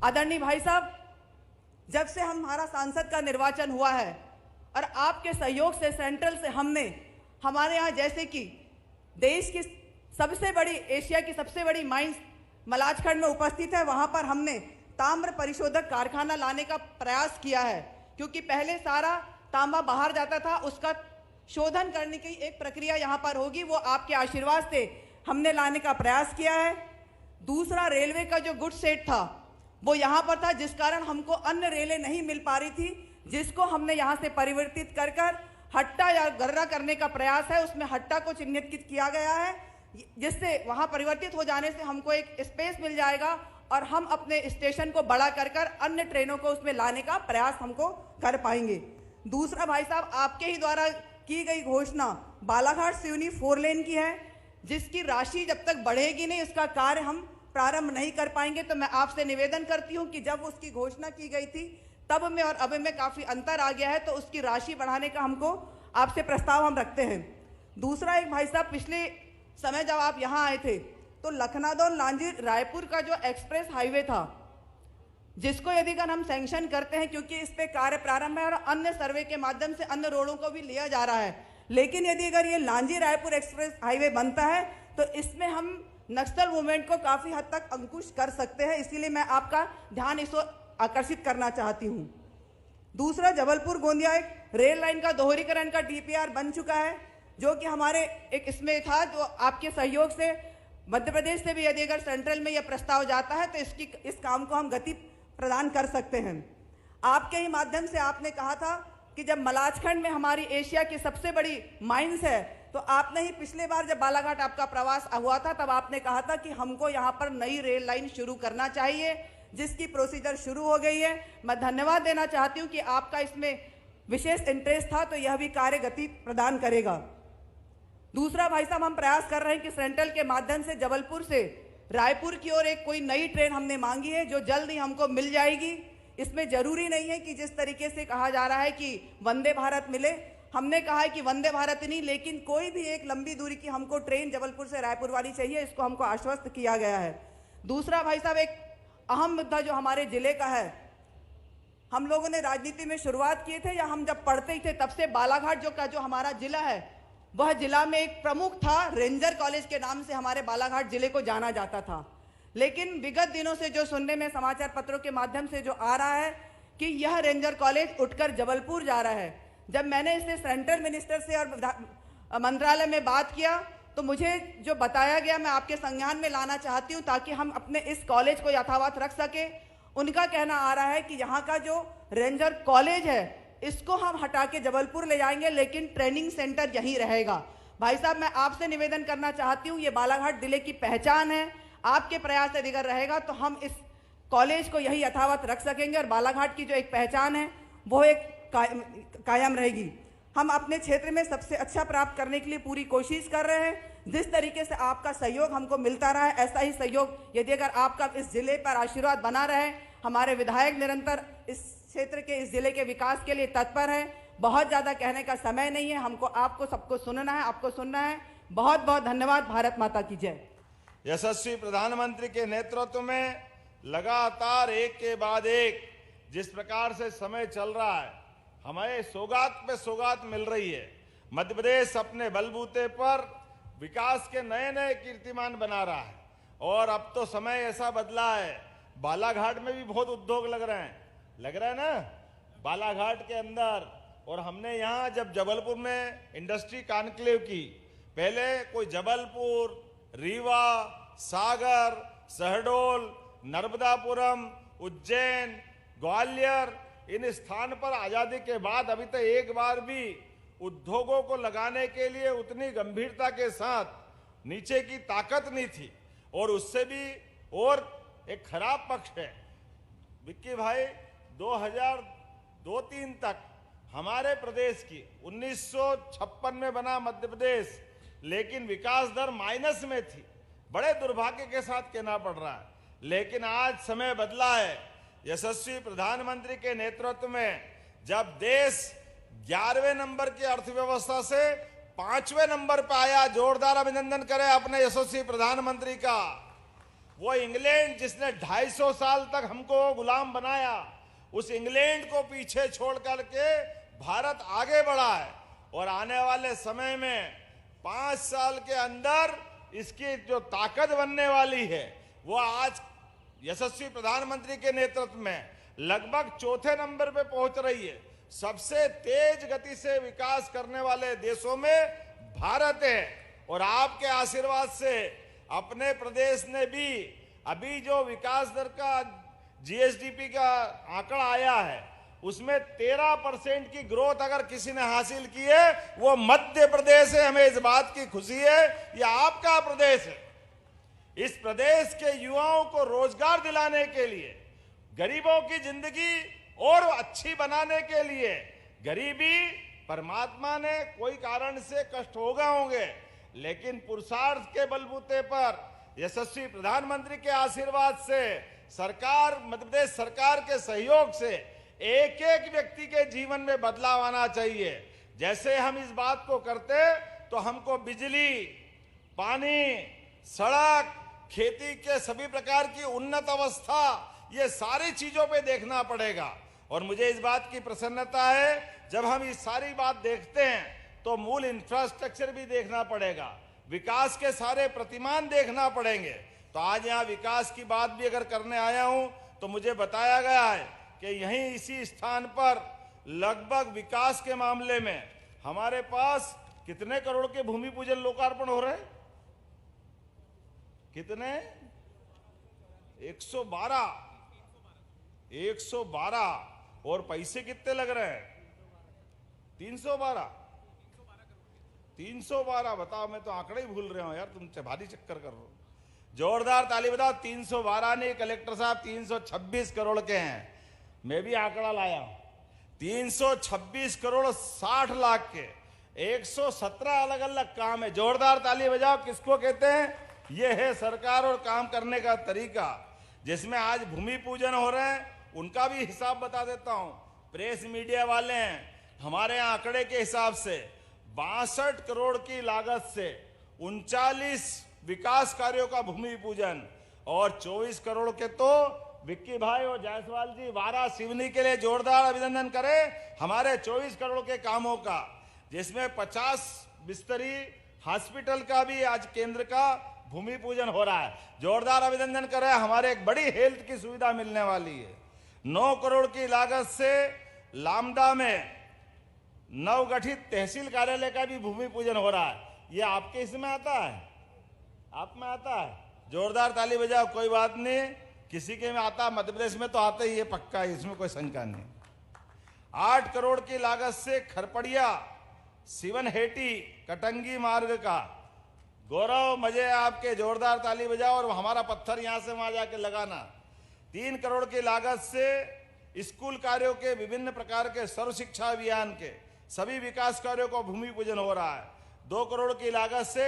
आदरणीय भाई साहब, जब से हमारा सांसद का निर्वाचन हुआ है और आपके सहयोग से सेंट्रल से हमने हमारे यहाँ जैसे कि देश की सबसे बड़ी, एशिया की सबसे बड़ी माइंस मलाजखंड में उपस्थित है, वहाँ पर हमने ताम्र परिशोधक कारखाना लाने का प्रयास किया है। क्योंकि पहले सारा तांबा बाहर जाता था, उसका शोधन करने की एक प्रक्रिया यहाँ पर होगी, वो आपके आशीर्वाद से हमने लाने का प्रयास किया है। दूसरा, रेलवे का जो गुड सेट था वो यहाँ पर था, जिस कारण हमको अन्य रेलें नहीं मिल पा रही थी, जिसको हमने यहाँ से परिवर्तित कर कर हट्टा या गर्रा करने का प्रयास है। उसमें हट्टा को चिन्हित किया गया है, जिससे वहाँ परिवर्तित हो जाने से हमको एक स्पेस मिल जाएगा और हम अपने स्टेशन को बड़ा कर कर अन्य ट्रेनों को उसमें लाने का प्रयास हमको कर पाएंगे। दूसरा भाई साहब, आपके ही द्वारा की गई घोषणा बालाघाट सिवनी 4 लेन की है, जिसकी राशि जब तक बढ़ेगी नहीं उसका कार्य हम प्रारंभ नहीं कर पाएंगे। तो मैं आपसे निवेदन करती हूं कि जब उसकी घोषणा की गई थी तब में और अब में काफ़ी अंतर आ गया है, तो उसकी राशि बढ़ाने का हमको आपसे प्रस्ताव हम रखते हैं। दूसरा, एक भाई साहब, पिछले समय जब आप यहाँ आए थे तो लखनऊ लांजी रायपुर का जो एक्सप्रेस हाईवे था, जिसको यदि अगर हम सैंक्शन करते हैं, क्योंकि इस पे कार्य प्रारंभ है और अन्य सर्वे के माध्यम से अन्य रोडों को भी लिया जा रहा है, लेकिन यदि अगर ये लांजी रायपुर एक्सप्रेस हाईवे बनता है तो इसमें हम नक्सल मूवमेंट को काफ़ी हद तक अंकुश कर सकते हैं। इसीलिए मैं आपका ध्यान इस ओर आकर्षित करना चाहती हूँ। दूसरा, जबलपुर गोंदिया एक रेल लाइन का दोहरीकरण का DPR बन चुका है, जो कि हमारे एक इसमें था, जो आपके सहयोग से मध्य प्रदेश से भी यदि अगर सेंट्रल में यह प्रस्ताव जाता है तो इस काम को हम गति प्रदान कर सकते हैं। आपके ही माध्यम से आपने कहा था कि जब मलाजखंड में हमारी एशिया की सबसे बड़ी माइंस है, तो आपने ही पिछले बार जब बालाघाट आपका प्रवास हुआ था तब आपने कहा था कि हमको यहाँ पर नई रेल लाइन शुरू करना चाहिए, जिसकी प्रोसीजर शुरू हो गई है। मैं धन्यवाद देना चाहती हूँ कि आपका इसमें विशेष इंटरेस्ट था, तो यह भी कार्य गति प्रदान करेगा। दूसरा भाई साहब, हम प्रयास कर रहे हैं कि सेंट्रल के माध्यम से जबलपुर से रायपुर की ओर एक कोई नई ट्रेन हमने मांगी है, जो जल्द ही हमको मिल जाएगी। इसमें जरूरी नहीं है कि जिस तरीके से कहा जा रहा है कि वंदे भारत मिले, हमने कहा है कि वंदे भारत नहीं, लेकिन कोई भी एक लंबी दूरी की हमको ट्रेन जबलपुर से रायपुर वाली चाहिए, इसको हमको आश्वस्त किया गया है। दूसरा भाई साहब, एक अहम मुद्दा जो हमारे जिले का है, हम लोगों ने राजनीति में शुरुआत किए थे या हम जब पढ़ते ही थे तब से बालाघाट जो हमारा जिला है, वह जिला में एक प्रमुख था, रेंजर कॉलेज के नाम से हमारे बालाघाट जिले को जाना जाता था। लेकिन विगत दिनों से जो सुनने में समाचार पत्रों के माध्यम से जो आ रहा है कि यह रेंजर कॉलेज उठकर जबलपुर जा रहा है। जब मैंने इसे सेंट्रल मिनिस्टर से और मंत्रालय में बात किया तो मुझे जो बताया गया, मैं आपके संज्ञान में लाना चाहती हूँ ताकि हम अपने इस कॉलेज को यथावत रख सके। उनका कहना आ रहा है कि यहाँ का जो रेंजर कॉलेज है इसको हम हटा के जबलपुर ले जाएंगे, लेकिन ट्रेनिंग सेंटर यहीं रहेगा। भाई साहब, मैं आपसे निवेदन करना चाहती हूँ, ये बालाघाट जिले की पहचान है, आपके प्रयास से दिगर रहेगा तो हम इस कॉलेज को यही यथावत रख सकेंगे और बालाघाट की जो एक पहचान है वो एक कायम रहेगी। हम अपने क्षेत्र में सबसे अच्छा प्राप्त करने के लिए पूरी कोशिश कर रहे हैं। जिस तरीके से आपका सहयोग हमको मिलता रहा है, ऐसा ही सहयोग यदि अगर आपका इस जिले पर आशीर्वाद बना रहे। हमारे विधायक निरंतर इस क्षेत्र के, इस जिले के विकास के लिए तत्पर है। बहुत ज़्यादा कहने का समय नहीं है, हमको आपको सबको सुनना है, आपको सुनना है। बहुत बहुत धन्यवाद। भारत माता की जय। यशस्वी प्रधानमंत्री के नेतृत्व में लगातार एक के बाद एक जिस प्रकार से समय चल रहा है, हमें सौगात पे सौगात मिल रही है। मध्य प्रदेश अपने बलबूते पर विकास के नए नए कीर्तिमान बना रहा है और अब तो समय ऐसा बदला है, बालाघाट में भी बहुत उद्योग लग रहे हैं, लग रहा है ना बालाघाट के अंदर। और हमने यहाँ जब जबलपुर में इंडस्ट्री कॉन्क्लेव की, पहले कोई जबलपुर, रीवा, सागर, शहडोल, नर्मदापुरम, उज्जैन, ग्वालियर, इन स्थान पर आजादी के बाद अभी तक एक बार भी उद्योगों को लगाने के लिए उतनी गंभीरता के साथ नीचे की ताकत नहीं थी। और उससे भी और एक खराब पक्ष है विक्की भाई, 2002-03 तक हमारे प्रदेश की 1956 में बना मध्य प्रदेश, लेकिन विकास दर माइनस में थी। बड़े दुर्भाग्य के साथ कहना पड़ रहा है, लेकिन आज समय बदला है। यशस्वी प्रधानमंत्री के नेतृत्व में जब देश 11वें नंबर की अर्थव्यवस्था से 5वें नंबर पर आया, जोरदार अभिनंदन करें अपने यशस्वी प्रधानमंत्री का। वो इंग्लैंड जिसने 250 साल तक हमको गुलाम बनाया, उस इंग्लैंड को पीछे छोड़ करके भारत आगे बढ़ा है। और आने वाले समय में 5 साल के अंदर इसकी जो ताकत बनने वाली है वो आज यशस्वी प्रधानमंत्री के नेतृत्व में लगभग चौथे नंबर पे पहुंच रही है। सबसे तेज गति से विकास करने वाले देशों में भारत है। और आपके आशीर्वाद से अपने प्रदेश ने भी अभी जो विकास दर का जीएसडीपी का आंकड़ा आया है उसमें 13% की ग्रोथ अगर किसी ने हासिल की है वो मध्य प्रदेश है। हमें इस बात की खुशी है, ये आपका प्रदेश है। इस प्रदेश के युवाओं को रोजगार दिलाने के लिए, गरीबों की जिंदगी और अच्छी बनाने के लिए, गरीबी परमात्मा ने कोई कारण से कष्ट होंगे, लेकिन पुरुषार्थ के बलबूते पर यशस्वी प्रधानमंत्री के आशीर्वाद से, सरकार मध्य प्रदेश सरकार के सहयोग से एक एक व्यक्ति के जीवन में बदलाव आना चाहिए। जैसे हम इस बात को करते तो हमको बिजली, पानी, सड़क, खेती के सभी प्रकार की उन्नत अवस्था, ये सारी चीजों पे देखना पड़ेगा। और मुझे इस बात की प्रसन्नता है जब हम इस सारी बात देखते हैं तो मूल इंफ्रास्ट्रक्चर भी देखना पड़ेगा, विकास के सारे प्रतिमान देखना पड़ेंगे। तो आज यहाँ विकास की बात भी अगर करने आया हूं तो मुझे बताया गया है कि यहीं इसी स्थान पर लगभग विकास के मामले में हमारे पास कितने करोड़ के भूमि पूजन लोकार्पण हो रहे हैं? कितने? 112 और पैसे कितने लग रहे हैं? 312। बताओ, मैं तो आंकड़े ही भूल रहा हूं यार, तुम भारी चक्कर कर रहे हो। जोरदार ताली बजाओ। 312 नहीं, कलेक्टर साहब 326 करोड़ के हैं। मैं भी आंकड़ा लाया, 326 करोड़ 60 लाख के 117 अलग अलग काम है। जोरदार ताली बजाओ। किसको कहते हैं? ये है सरकार और काम करने का तरीका। जिसमें आज भूमि पूजन हो रहे हैं उनका भी हिसाब बता देता हूं। प्रेस मीडिया वाले हैं, हमारे यहाँ आंकड़े के हिसाब से 62 करोड़ की लागत से 39 विकास कार्यों का भूमि पूजन और 24 करोड़ के तो विक्की भाई और जायसवाल जी वारा सिवनी के लिए जोरदार अभिनंदन करें हमारे 24 करोड़ के कामों का, जिसमें 50 बिस्तरी हॉस्पिटल का भी आज केंद्र का भूमि पूजन हो रहा है। जोरदार अभिनंदन करें। हमारे एक बड़ी हेल्थ की सुविधा मिलने वाली है। 9 करोड़ की लागत से लामडा में नवगठित तहसील कार्यालय का भी भूमि पूजन हो रहा है। ये आपके इसमें आता है? आप में आता है? जोरदार ताली बजाओ। कोई बात नहीं, किसी के में आता, मध्य प्रदेश में तो आता ही है, पक्का है, इसमें कोई शंका नहीं। 8 करोड़ की लागत से खरपड़िया सिवनहेटी कटंगी मार्ग का गौरव, मजे आपके। जोरदार ताली बजाओ और हमारा पत्थर यहां से वहां जाके लगाना। 3 करोड़ की लागत से स्कूल कार्यों के विभिन्न प्रकार के सर्व शिक्षा अभियान के सभी विकास कार्यों का भूमि पूजन हो रहा है। 2 करोड़ की लागत से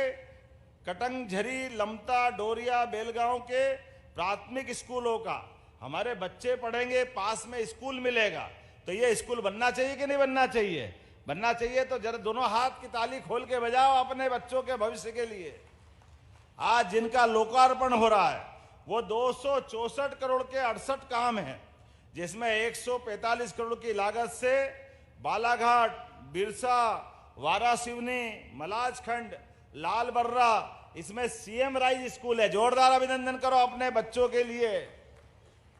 कटंगझरी, लमता, डोरिया, बेलगांव के प्राथमिक स्कूलों का हमारे बच्चे पढ़ेंगे, पास में स्कूल मिलेगा। तो ये स्कूल बनना चाहिए कि नहीं बनना चाहिए? बनना चाहिए। तो जरा दोनों हाथ की ताली खोल के बजाओ अपने बच्चों के भविष्य के लिए। आज जिनका लोकार्पण हो रहा है वो 264 करोड़ के 68 काम हैं, जिसमें 145 करोड़ की लागत से बालाघाट, बिरसा, वारासिवनी, मलाजखंड, लाल बर्रा, इसमें सीएम राइज स्कूल है। जोरदार अभिनंदन करो अपने बच्चों के लिए।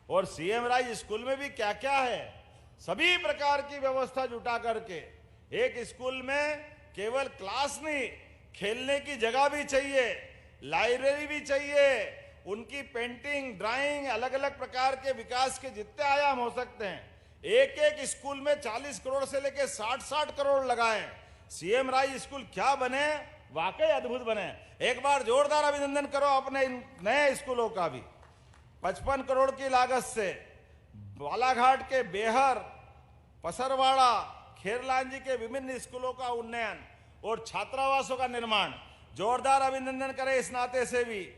और सीएम राइज स्कूल में भी क्या क्या है, सभी प्रकार की व्यवस्था जुटा करके एक स्कूल में केवल क्लास नहीं, खेलने की जगह भी चाहिए, लाइब्रेरी भी चाहिए, उनकी पेंटिंग, ड्राइंग, अलग अलग प्रकार के विकास के जितने आयाम हो सकते हैं। एक एक स्कूल में 40 करोड़ से लेकर 60-60 करोड़ लगाएं। सीएम राइज स्कूल क्या बने, वाकई अद्भुत बने। एक बार जोरदार अभिनंदन करो अपने इन नए स्कूलों का भी। 55 करोड़ की लागत से बालाघाट के बेहर, पसरवाड़ा, खेरलांजी के विभिन्न स्कूलों का उन्नयन और छात्रावासों का निर्माण। जोरदार अभिनंदन करें इस नाते से भी।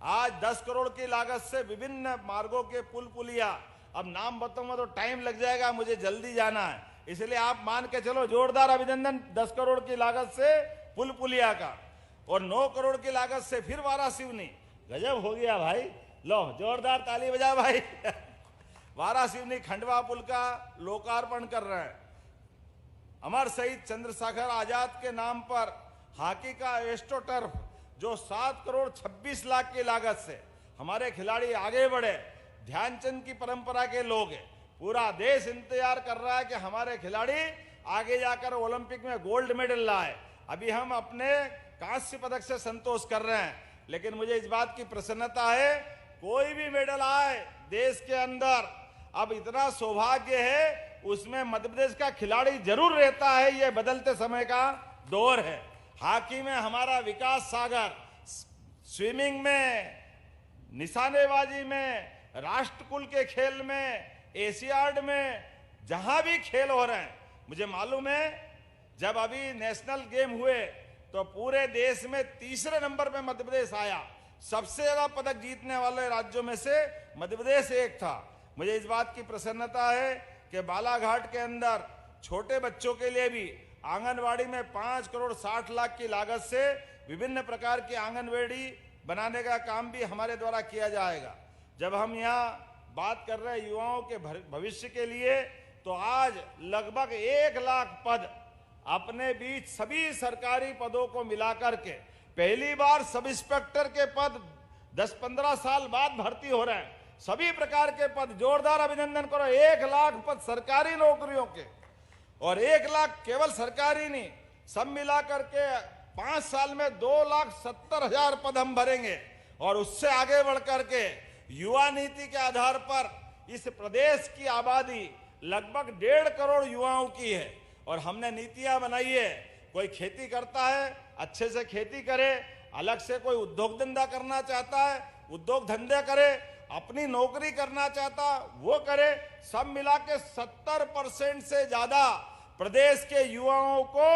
आज 10 करोड़ की लागत से विभिन्न मार्गों के पुल पुलिया, अब नाम बताऊंगा तो टाइम लग जाएगा, मुझे जल्दी जाना है, इसलिए आप मान के चलो। जोरदार अभिनंदन 10 करोड़ की लागत से पुल पुलिया का। और 9 करोड़ की लागत से फिर वारासिवनी। गजब हो गया भाई, लो जोरदार ताली बजा भाई। वारासिवनी खंडवा पुल का लोकार्पण कर रहे हैं। अमर शहीद चंद्रशेखर आजाद के नाम पर हॉकी का एस्ट्रो टर्फ जो 7 करोड़ 26 लाख की लागत से हमारे खिलाड़ी आगे बढ़े, ध्यानचंद की परंपरा के लोग हैं। पूरा देश इंतजार कर रहा है कि हमारे खिलाड़ी आगे जाकर ओलंपिक में गोल्ड मेडल लाए। अभी हम अपने कांस्य पदक से संतोष कर रहे हैं, लेकिन मुझे इस बात की प्रसन्नता है कोई भी मेडल आए देश के अंदर, अब इतना सौभाग्य है उसमें मध्य प्रदेश का खिलाड़ी जरूर रहता है। यह बदलते समय का दौर है। हॉकी में हमारा विकास सागर, स्विमिंग में, निशानेबाजी में, राष्ट्रकुल के खेल में, एशियाड में, जहां भी खेल हो रहे हैं, मुझे मालूम है जब अभी नेशनल गेम हुए तो पूरे देश में तीसरे नंबर पे मध्य प्रदेश आया। सबसे ज्यादा पदक जीतने वाले राज्यों में से मध्य प्रदेश एक था। मुझे इस बात की प्रसन्नता है कि बालाघाट के अंदर छोटे बच्चों के लिए भी आंगनवाड़ी में 5 करोड़ 60 लाख की लागत से विभिन्न प्रकार की आंगनवाड़ी बनाने का काम भी हमारे द्वारा किया जाएगा। जब हम यहाँ बात कर रहे हैं युवाओं के भविष्य के लिए, तो आज लगभग 1 लाख पद अपने बीच सभी सरकारी पदों को मिलाकर के पहली बार सब इंस्पेक्टर के पद 10-15 साल बाद भर्ती हो रहे हैं। सभी प्रकार के पद, जोरदार अभिनंदन करो। 1 लाख पद सरकारी नौकरियों के, और 1 लाख केवल सरकारी नहीं, सब मिलाकर के 5 साल में 2,70,000 पद हम भरेंगे। और उससे आगे बढ़कर के युवा नीति के आधार पर इस प्रदेश की आबादी लगभग 1.5 करोड़ युवाओं की है, और हमने नीतियां बनाई है। कोई खेती करता है, अच्छे से खेती करे, अलग से कोई उद्योग धंधा करना चाहता है, उद्योग धंधे करे, अपनी नौकरी करना चाहता वो करे। सब मिला के 70% से ज्यादा प्रदेश के युवाओं को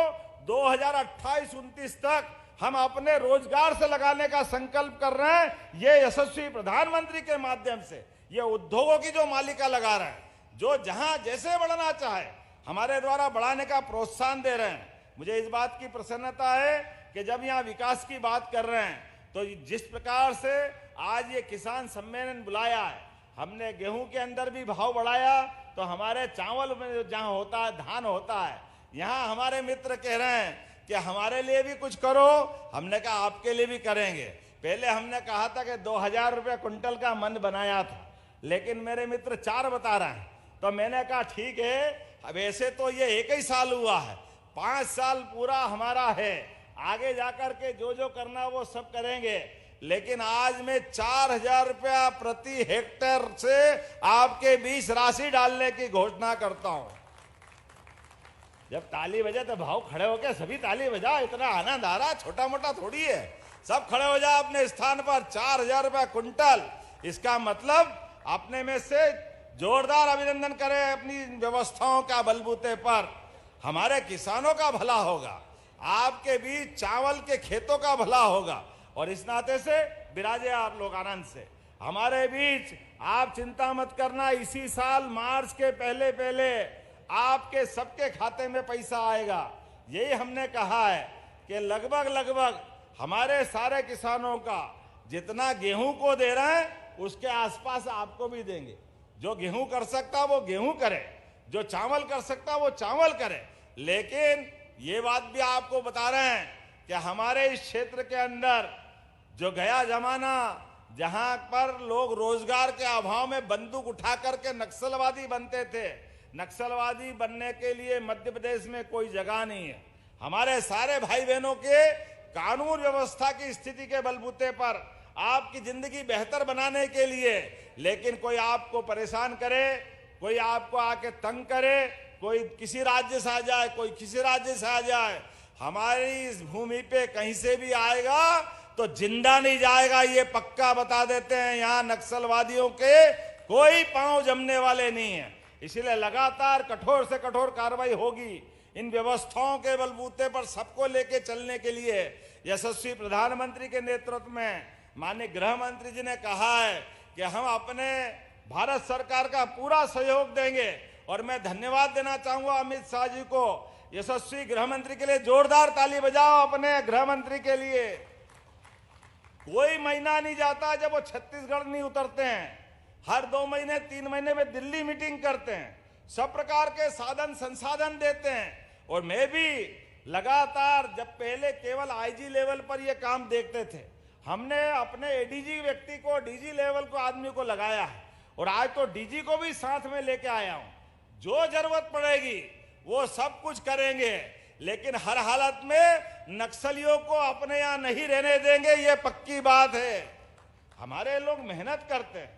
2028-29 तक हम अपने रोजगार से लगाने का संकल्प कर रहे हैं। ये यशस्वी प्रधानमंत्री के माध्यम से ये उद्योगों की जो मालिका लगा रहे हैं, जो जहां जैसे बढ़ना चाहे हमारे द्वारा बढ़ाने का प्रोत्साहन दे रहे हैं। मुझे इस बात की प्रसन्नता है कि जब यहाँ विकास की बात कर रहे हैं, तो जिस प्रकार से आज ये किसान सम्मेलन बुलाया है, हमने गेहूं के अंदर भी भाव बढ़ाया, तो हमारे चावल में जहां होता है, धान होता है, यहाँ हमारे मित्र कह रहे हैं कि हमारे लिए भी कुछ करो। हमने कहा आपके लिए भी करेंगे। पहले हमने कहा था कि 2,000 रुपये कुंटल का मन बनाया था, लेकिन मेरे मित्र 4 बता रहे हैं, तो मैंने कहा ठीक है, अब ऐसे तो ये 1 ही साल हुआ है, 5 साल पूरा हमारा है, आगे जाकर के जो जो करना वो सब करेंगे। लेकिन आज मैं 4,000 रुपया प्रति हेक्टेयर से आपके बीच राशि डालने की घोषणा करता हूं। जब ताली बजे तो भाव खड़े होकर सभी ताली बजाओ, इतना आनंद आ रहा, छोटा मोटा थोड़ी है। सब खड़े हो जाओ अपने स्थान पर। 4,000 रुपया कुंटल, इसका मतलब अपने में से जोरदार अभिनंदन करें अपनी व्यवस्थाओं का बलबूते पर। हमारे किसानों का भला होगा, आपके बीच चावल के खेतों का भला होगा, और इस नाते से विराजे आप लोग आनंद से हमारे बीच। आप चिंता मत करना, इसी साल मार्च के पहले पहले आपके सबके खाते में पैसा आएगा। यही हमने कहा है कि लगभग हमारे सारे किसानों का जितना गेहूं को दे रहे हैं उसके आसपास आपको भी देंगे। जो गेहूं कर सकता वो गेहूं करे, जो चावल कर सकता वो चावल करे। लेकिन ये बात भी आपको बता रहे हैं कि हमारे इस क्षेत्र के अंदर जो गया जमाना, जहां पर लोग रोजगार के अभाव में बंदूक उठा करके नक्सलवादी बनते थे, नक्सलवादी बनने के लिए मध्य प्रदेश में कोई जगह नहीं है। हमारे सारे भाई बहनों के कानून व्यवस्था की स्थिति के बलबूते पर आपकी जिंदगी बेहतर बनाने के लिए, लेकिन कोई आपको परेशान करे, कोई आपको आके तंग करे, कोई किसी राज्य से आ जाए, कोई किसी राज्य से आ जाए, हमारी इस भूमि पे कहीं से भी आएगा तो जिंदा नहीं जाएगा, ये पक्का बता देते हैं। यहाँ नक्सलवादियों के कोई पांव जमने वाले नहीं है। इसलिए लगातार कठोर से कठोर कार्रवाई होगी। इन व्यवस्थाओं के बलबूते पर सबको लेके चलने के लिए यशस्वी प्रधानमंत्री के नेतृत्व में माननीय गृह मंत्री जी ने कहा है कि हम अपने भारत सरकार का पूरा सहयोग देंगे। और मैं धन्यवाद देना चाहूंगा अमित शाह जी को, यशस्वी गृह मंत्री के लिए। जोरदार ताली बजाओ अपने गृह मंत्री के लिए। कोई महीना नहीं जाता जब वो छत्तीसगढ़ नहीं उतरते हैं। हर 2 महीने 3 महीने में दिल्ली मीटिंग करते हैं, सब प्रकार के साधन संसाधन देते हैं। और मैं भी लगातार, जब पहले केवल आईजी लेवल पर ये काम देखते थे, हमने अपने एडीजी व्यक्ति को, डीजी लेवल को आदमी को लगाया है और आज तो डीजी को भी साथ में लेके आया हूं। जो जरूरत पड़ेगी वो सब कुछ करेंगे, लेकिन हर हालत में नक्सलियों को अपने यहां नहीं रहने देंगे, ये पक्की बात है। हमारे लोग मेहनत करते हैं,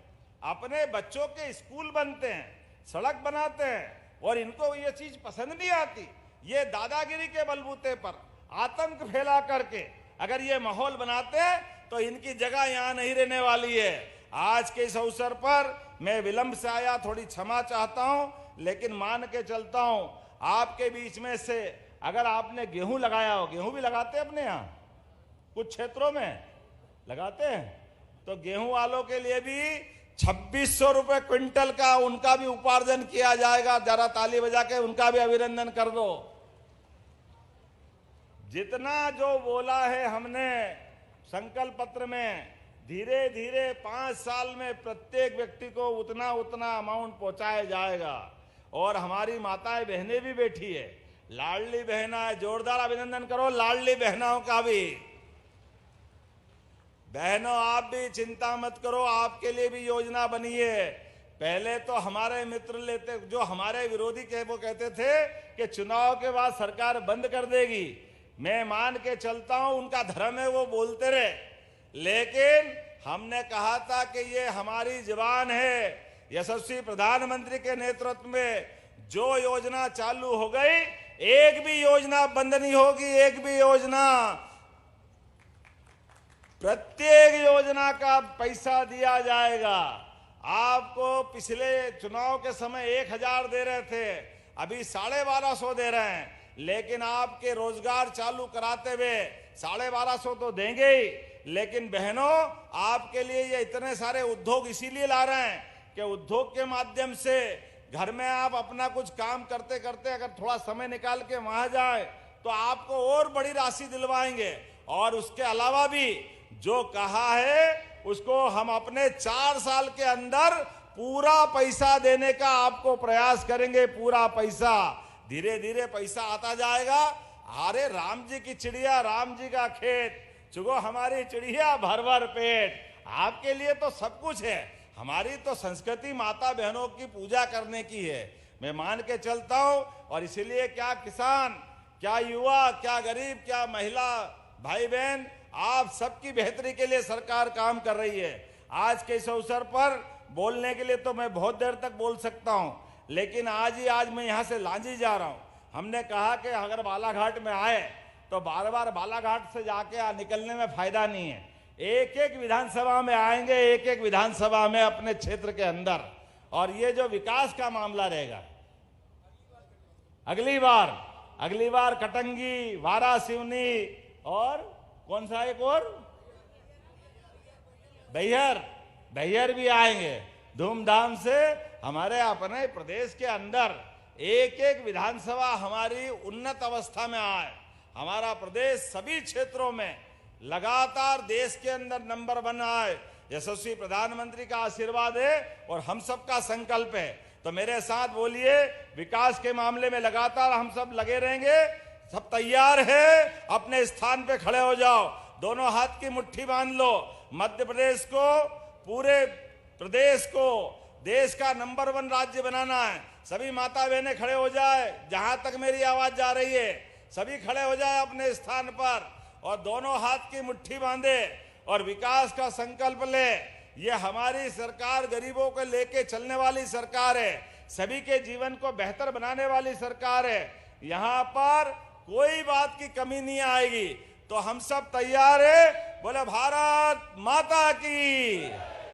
अपने बच्चों के स्कूल बनते हैं, सड़क बनाते हैं, और इनको ये चीज पसंद नहीं आती। ये दादागिरी के बलबूते पर आतंक फैला करके अगर ये माहौल बनाते हैं तो इनकी जगह यहां नहीं रहने वाली है। आज के इस अवसर पर मैं विलंब से आया, थोड़ी क्षमा चाहता हूं, लेकिन मान के चलता हूं आपके बीच में से अगर आपने गेहूं लगाया हो, गेहूं भी लगाते हैं अपने यहां, कुछ क्षेत्रों में लगाते हैं, तो गेहूं वालों के लिए भी 2600 रुपए क्विंटल का उनका भी उपार्जन किया जाएगा। जरा ताली बजा के उनका भी अभिनंदन कर दो। जितना जो बोला है हमने संकल्प पत्र में, धीरे धीरे 5 साल में प्रत्येक व्यक्ति को उतना उतना अमाउंट पहुंचाया जाएगा। और हमारी माताएं बहनें भी बैठी है, लाडली बहना, जोरदार अभिनंदन करो लाडली बहनाओं का भी। बहनों, आप भी चिंता मत करो, आपके लिए भी योजना बनी है। पहले तो हमारे मित्र लेते, जो हमारे विरोधी के, वो कहते थे कि चुनाव के बाद सरकार बंद कर देगी। मैं मान के चलता हूं उनका धर्म है, वो बोलते रहे, लेकिन हमने कहा था कि ये हमारी जवान है। यशस्वी प्रधानमंत्री के नेतृत्व में जो योजना चालू हो गई, एक भी योजना बंद नहीं होगी, एक भी योजना, प्रत्येक योजना का पैसा दिया जाएगा। आपको पिछले चुनाव के समय 1000 दे रहे थे, अभी 1250 दे रहे हैं, लेकिन आपके रोजगार चालू कराते हुए 1250 तो देंगे ही। लेकिन बहनों, आपके लिए ये इतने सारे उद्योग इसीलिए ला रहे हैं कि उद्योग के माध्यम से घर में आप अपना कुछ काम करते करते अगर थोड़ा समय निकाल के वहां जाए तो आपको और बड़ी राशि दिलवाएंगे। और उसके अलावा भी जो कहा है उसको हम अपने 4 साल के अंदर पूरा पैसा देने का आपको प्रयास करेंगे। पूरा पैसा, धीरे धीरे पैसा आता जाएगा। अरे राम जी की चिड़िया, राम जी का खेत, चुगो हमारी चिड़िया भर भर पेट। आपके लिए तो सब कुछ है, हमारी तो संस्कृति माता बहनों की पूजा करने की है। मैं मान के चलता हूं, और इसीलिए क्या किसान, क्या युवा, क्या गरीब, क्या महिला भाई बहन, आप सबकी बेहतरी के लिए सरकार काम कर रही है। आज के इस अवसर पर बोलने के लिए तो मैं बहुत देर तक बोल सकता हूं, लेकिन आज मैं यहां से लांजी जा रहा हूं। हमने कहा कि अगर बालाघाट में आए तो बार बार बालाघाट से जाके निकलने में फायदा नहीं है। एक एक विधानसभा में आएंगे, एक एक विधानसभा में अपने क्षेत्र के अंदर, और ये जो विकास का मामला रहेगा, अगली बार कटंगी, वारासिवनी, और कौन सा एक और, बैहर भी आएंगे धूमधाम से। हमारे अपने प्रदेश के अंदर एक एक विधानसभा हमारी उन्नत अवस्था में आए, हमारा प्रदेश सभी क्षेत्रों में लगातार देश के अंदर नंबर 1 आए। यशस्वी प्रधानमंत्री का आशीर्वाद है और हम सबका संकल्प है। तो मेरे साथ बोलिए, विकास के मामले में लगातार हम सब लगे रहेंगे। सब तैयार है? अपने स्थान पे खड़े हो जाओ, दोनों हाथ की मुट्ठी बांध लो। मध्य प्रदेश को, पूरे प्रदेश को देश का नंबर 1 राज्य बनाना है। सभी माता बहनें खड़े हो जाए, जहां तक मेरी आवाज जा रही है सभी खड़े हो जाए अपने स्थान पर, और दोनों हाथ की मुट्ठी बांधे और विकास का संकल्प ले। ये हमारी सरकार गरीबों को लेके चलने वाली सरकार है, सभी के जीवन को बेहतर बनाने वाली सरकार है। यहाँ पर कोई बात की कमी नहीं आएगी। तो हम सब तैयार है। बोले भारत माता की।